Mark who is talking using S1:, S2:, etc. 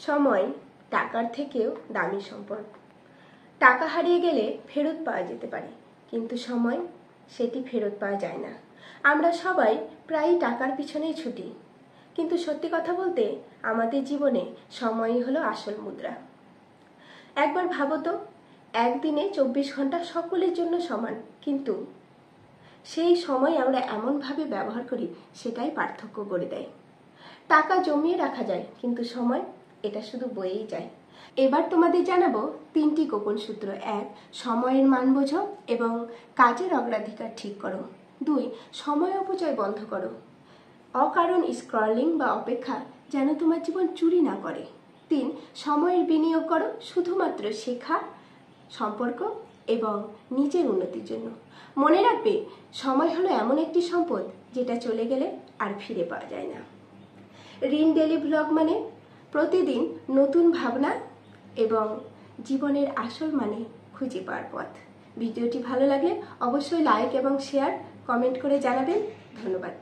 S1: সময় টাকার থেকেও দামি সম্পদ। টাকা হারিয়ে গেলে ফেরত পাওয়া যেতে পারে, কিন্তু সময় সেটি ফেরত পাওয়া যায় না। আমরা সবাই প্রায়ই টাকার পিছনেই ছুটি, কিন্তু সত্যি কথা বলতে আমাদের জীবনে সময়ই হলো আসল মুদ্রা। একবার ভাবো তো, একদিনে 24 ঘন্টা সকলের জন্য সমান, কিন্তু সেই সময় আমরা এমনভাবে ব্যবহার করি সেটাই পার্থক্য করে দেয়। টাকা জমিয়ে রাখা যায়, কিন্তু সময় এটা শুধু বয়েই যায়। এবার তোমাদের জানাবো 3টি গোপন সূত্র। 1. সময়ের মান বোঝো এবং কাজের অগ্রাধিকার ঠিক করো। 2. সময় অপচয় বন্ধ করো, অকারণ স্ক্রলিং বা অপেক্ষা যেন তোমার জীবন চুরি না করে। 3. সময়ের বিনিয়োগ করো শুধুমাত্র শেখা, সম্পর্ক এবং নিজের উন্নতির জন্য। মনে রাখবে, সময় হলো এমন একটি সম্পদ যেটা চলে গেলে আর ফিরে পাওয়া যায় না। রিন ডেলি ব্লগ মানে প্রতিদিন নতুন ভাবনা এবং জীবনের আসল মানে খুঁজে পাওয়ার পথ। ভিডিওটি ভালো লাগলে অবশ্যই লাইক এবং শেয়ার, কমেন্ট করে জানাবেন। ধন্যবাদ।